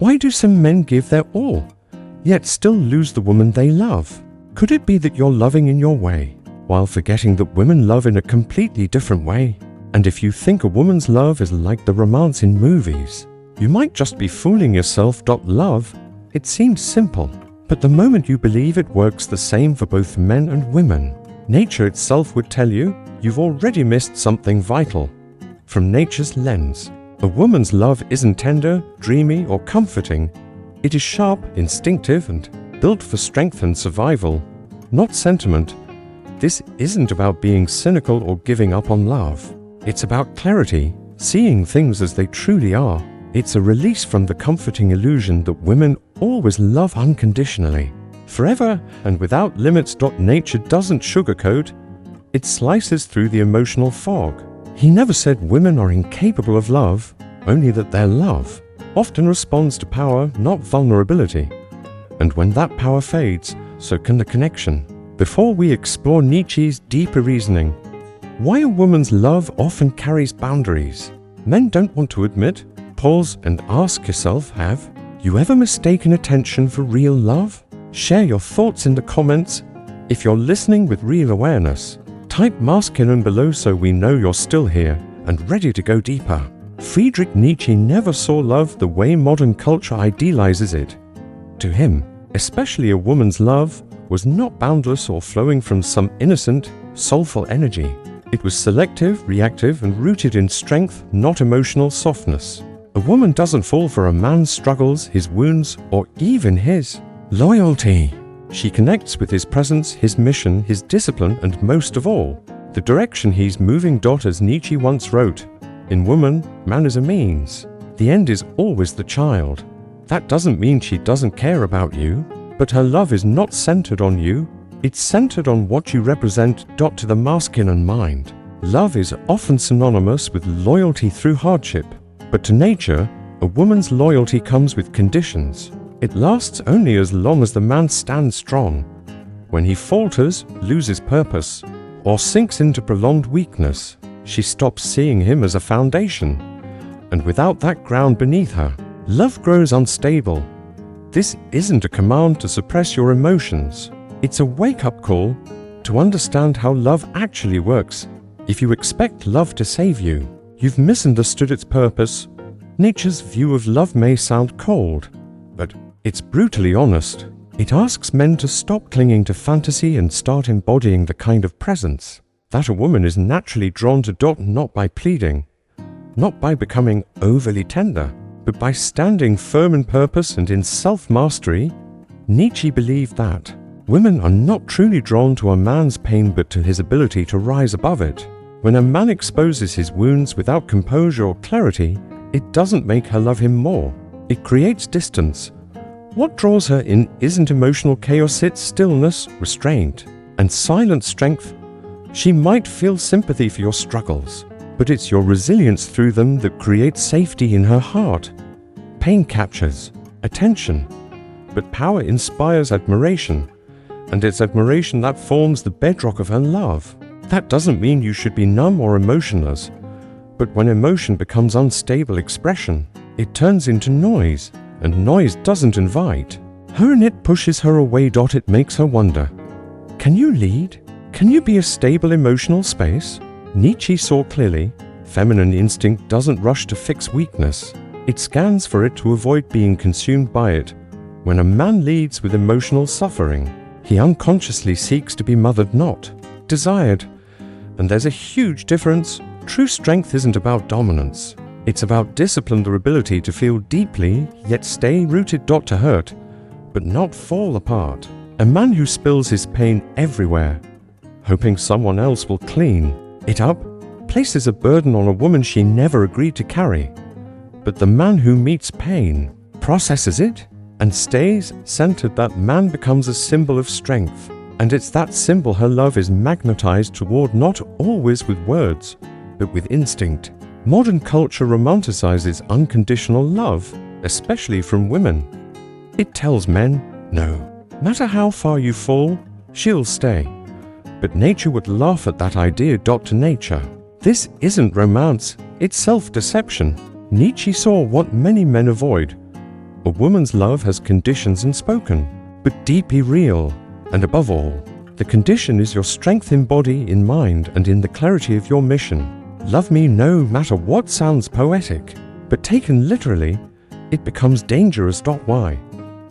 Why do some men give their all, yet still lose the woman they love? Could it be that you're loving in your way, while forgetting that women love in a completely different way? And if you think a woman's love is like the romance in movies, you might just be fooling yourself. Love, it seems simple, but the moment you believe it works the same for both men and women, nature itself would tell you you've already missed something vital. From nature's lens, a woman's love isn't tender, dreamy, or comforting. It is sharp, instinctive, and built for strength and survival, not sentiment. This isn't about being cynical or giving up on love. It's about clarity, seeing things as they truly are. It's a release from the comforting illusion that women always love unconditionally, forever and without limits. Nature doesn't sugarcoat, it slices through the emotional fog. He never said women are incapable of love, only that their love often responds to power, not vulnerability. And when that power fades, so can the connection. Before we explore Nietzsche's deeper reasoning, why a woman's love often carries boundaries men don't want to admit, pause and ask yourself, have you ever mistaken attention for real love? Share your thoughts in the comments. If you're listening with real awareness, type masculine below so we know you're still here and ready to go deeper. Friedrich Nietzsche never saw love the way modern culture idealizes it. To him, especially a woman's love was not boundless or flowing from some innocent, soulful energy. It was selective, reactive, and rooted in strength, not emotional softness. A woman doesn't fall for a man's struggles, his wounds, or even his loyalty. She connects with his presence, his mission, his discipline, and most of all, the direction he's moving. As Nietzsche once wrote, in woman, man is a means. The end is always the child. That doesn't mean she doesn't care about you, but her love is not centered on you. It's centered on what you represent. To the masculine mind, love is often synonymous with loyalty through hardship. But to nature, a woman's loyalty comes with conditions. It lasts only as long as the man stands strong. When he falters, loses purpose, or sinks into prolonged weakness, she stops seeing him as a foundation. And without that ground beneath her, love grows unstable. This isn't a command to suppress your emotions. It's a wake-up call to understand how love actually works. If you expect love to save you, you've misunderstood its purpose. Nature's view of love may sound cold, but it's brutally honest. It asks men to stop clinging to fantasy and start embodying the kind of presence that a woman is naturally drawn to. Not by pleading, not by becoming overly tender, but by standing firm in purpose and in self-mastery. Nietzsche believed that women are not truly drawn to a man's pain but to his ability to rise above it. When a man exposes his wounds without composure or clarity, it doesn't make her love him more. It creates distance. What draws her in isn't emotional chaos, it's stillness, restraint, and silent strength. She might feel sympathy for your struggles, but it's your resilience through them that creates safety in her heart. Pain captures attention, but power inspires admiration, and it's admiration that forms the bedrock of her love. That doesn't mean you should be numb or emotionless, but when emotion becomes unstable expression, it turns into noise, and noise doesn't invite her and it pushes her away. It makes her wonder, can you lead? Can you be a stable emotional space? Nietzsche saw clearly, feminine instinct doesn't rush to fix weakness. It scans for it to avoid being consumed by it. When a man leads with emotional suffering, he unconsciously seeks to be mothered, not desired. And there's a huge difference. True strength isn't about dominance. It's about discipline, the ability to feel deeply, yet stay rooted. To hurt, but not fall apart. A man who spills his pain everywhere, hoping someone else will clean it up, places a burden on a woman she never agreed to carry. But the man who meets pain, processes it, and stays centered, that man becomes a symbol of strength. And it's that symbol her love is magnetized toward, not always with words, but with instinct. Modern culture romanticizes unconditional love, especially from women. It tells men, no matter how far you fall, she'll stay. But nature would laugh at that idea. To nature, this isn't romance, it's self-deception. Nietzsche saw what many men avoid, A woman's love has conditions unspoken, but deeply real, and above all, the condition is your strength in body, in mind, and in the clarity of your mission. Love me no matter what sounds poetic, but taken literally, it becomes dangerous. Why?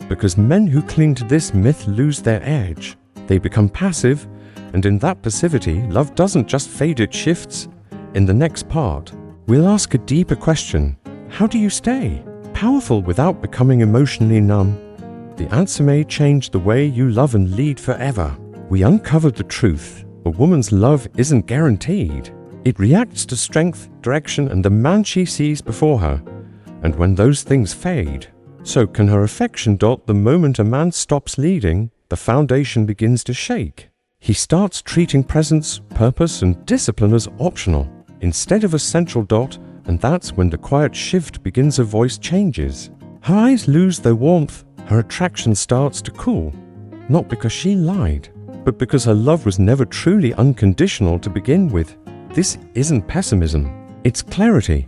Because men who cling to this myth lose their edge. They become passive, and in that passivity, love doesn't just fade, it shifts. In the next part, we'll ask a deeper question. How do you stay powerful without becoming emotionally numb? The answer may change the way you love and lead forever. We uncovered the truth. A woman's love isn't guaranteed. It reacts to strength, direction, and the man she sees before her. And when those things fade, so can her affection. The moment a man stops leading, the foundation begins to shake. He starts treating presence, purpose, and discipline as optional, instead of essential. And that's when the quiet shift begins. Her voice changes. Her eyes lose their warmth. Her attraction starts to cool. Not because she lied, but because her love was never truly unconditional to begin with. This isn't pessimism, it's clarity.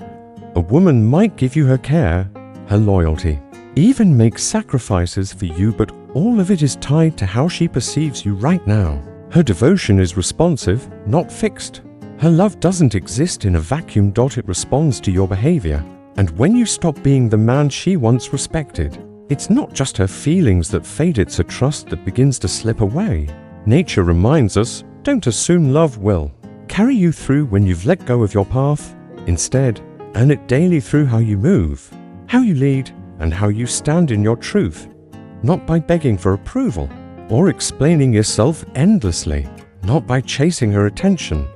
A woman might give you her care, her loyalty, even make sacrifices for you, but all of it is tied to how she perceives you right now. Her devotion is responsive, not fixed. Her love doesn't exist in a vacuum. It responds to your behavior. And when you stop being the man she once respected, it's not just her feelings that fade, it's a trust that begins to slip away. Nature reminds us, don't assume love will carry you through when you've let go of your path. Instead, earn it daily through how you move, how you lead, and how you stand in your truth. Not by begging for approval or explaining yourself endlessly, not by chasing her attention,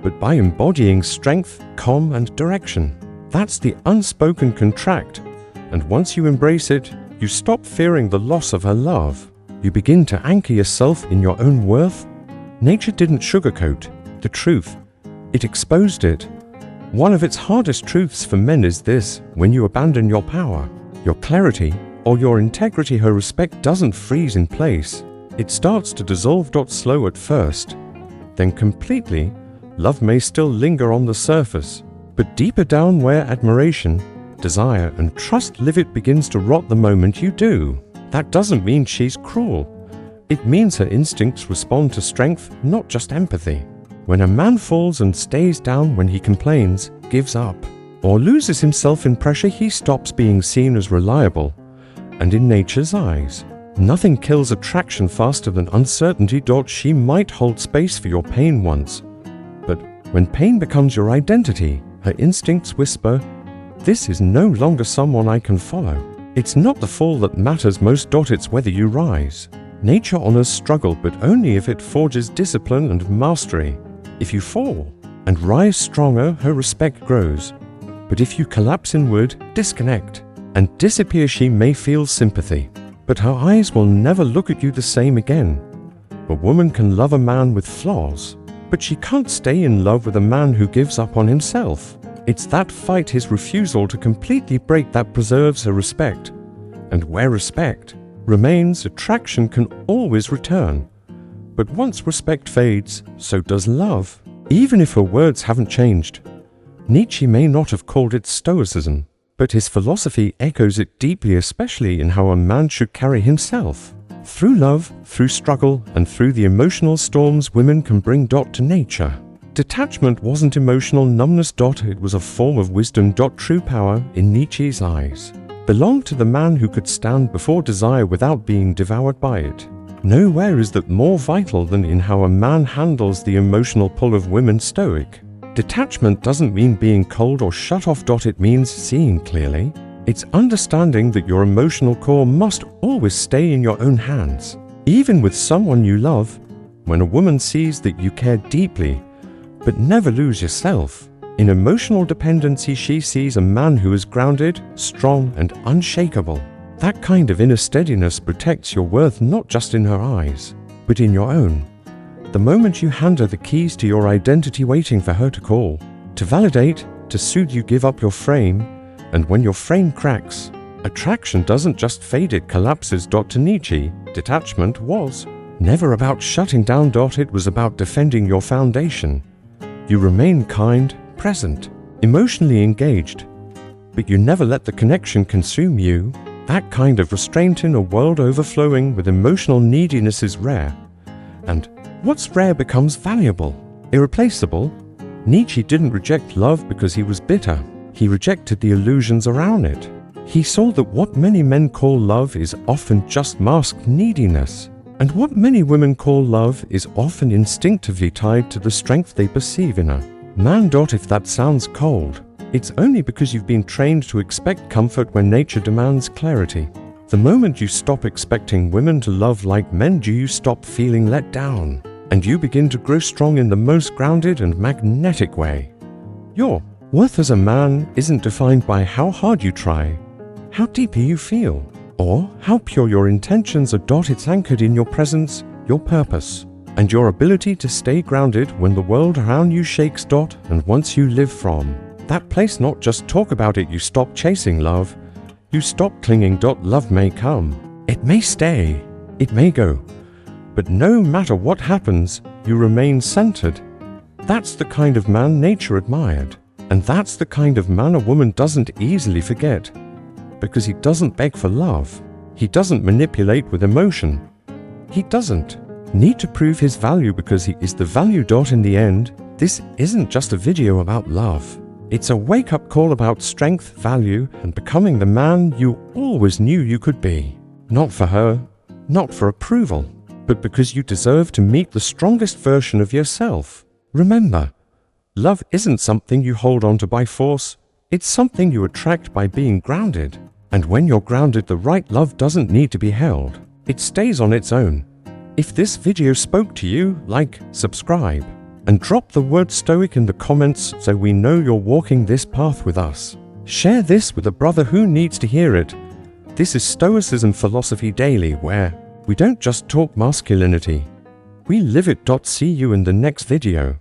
but by embodying strength, calm, and direction. That's the unspoken contract, and once you embrace it, you stop fearing the loss of her love. You begin to anchor yourself in your own worth. Nature didn't sugarcoat the truth, it exposed it. One of its hardest truths for men is this: when you abandon your power, your clarity, or your integrity, her respect doesn't freeze in place. It starts to dissolve. Slow at first, then completely. Love may still linger on the surface, but deeper down, where admiration, desire, and trust live, it begins to rot the moment you do. That doesn't mean she's cruel. It means her instincts respond to strength, not just empathy. When a man falls and stays down, when he complains, gives up, or loses himself in pressure, he stops being seen as reliable. And in nature's eyes, nothing kills attraction faster than uncertainty. She might hold space for your pain once, but when pain becomes your identity, her instincts whisper, this is no longer someone I can follow. It's not the fall that matters most. It's whether you rise. Nature honors struggle, but only if it forges discipline and mastery. If you fall and rise stronger, her respect grows. But if you collapse inward, disconnect, and disappear, she may feel sympathy, but her eyes will never look at you the same again. A woman can love a man with flaws, but she can't stay in love with a man who gives up on himself. It's that fight, his refusal to completely break, that preserves her respect. And where respect remains, attraction can always return. But once respect fades, so does love, even if her words haven't changed. Nietzsche may not have called it Stoicism, but his philosophy echoes it deeply, especially in how a man should carry himself. Through love, through struggle, and through the emotional storms women can bring to nature. Detachment wasn't emotional numbness. It was a form of wisdom. True power, in Nietzsche's eyes, belonged to the man who could stand before desire without being devoured by it. Nowhere is that more vital than in how a man handles the emotional pull of women. Stoic detachment doesn't mean being cold or shut off. It means seeing clearly. It's understanding that your emotional core must always stay in your own hands, even with someone you love. When a woman sees that you care deeply, but never lose yourself in emotional dependency, she sees a man who is grounded, strong, and unshakable. That kind of inner steadiness protects your worth, not just in her eyes, but in your own. The moment you hand her the keys to your identity, waiting for her to call, to validate, to soothe, you give up your frame. And when your frame cracks, attraction doesn't just fade, it collapses. To Nietzsche, detachment was never about shutting down. It was about defending your foundation. You remain kind, present, emotionally engaged, but you never let the connection consume you. That kind of restraint in a world overflowing with emotional neediness is rare. And what's rare becomes valuable, irreplaceable. Nietzsche didn't reject love because he was bitter. He rejected the illusions around it. He saw that what many men call love is often just masked neediness, and what many women call love is often instinctively tied to the strength they perceive in a man. If that sounds cold, it's only because you've been trained to expect comfort when nature demands clarity. The moment you stop expecting women to love like men do, you stop feeling let down, and you begin to grow strong in the most grounded and magnetic way. Your worth as a man isn't defined by how hard you try, how deeply you feel, or how pure your intentions are. It's anchored in your presence, your purpose, and your ability to stay grounded when the world around you shakes. And once you live from that place, not just talk about it, you stop chasing love, you stop clinging. Love may come, it may stay, it may go, but no matter what happens, you remain centered. That's the kind of man nature admired, and that's the kind of man a woman doesn't easily forget. Because he doesn't beg for love. He doesn't manipulate with emotion. He doesn't need to prove his value because he is the value. In the end, this isn't just a video about love. It's a wake-up call about strength, value, and becoming the man you always knew you could be. Not for her, not for approval, but because you deserve to meet the strongest version of yourself. Remember, love isn't something you hold on to by force. It's something you attract by being grounded. And when you're grounded, the right love doesn't need to be held. It stays on its own. If this video spoke to you, like, subscribe, and drop the word Stoic in the comments so we know you're walking this path with us. Share this with a brother who needs to hear it. This is Stoicism Philosophy Daily, where we don't just talk masculinity, we live it. See you in the next video.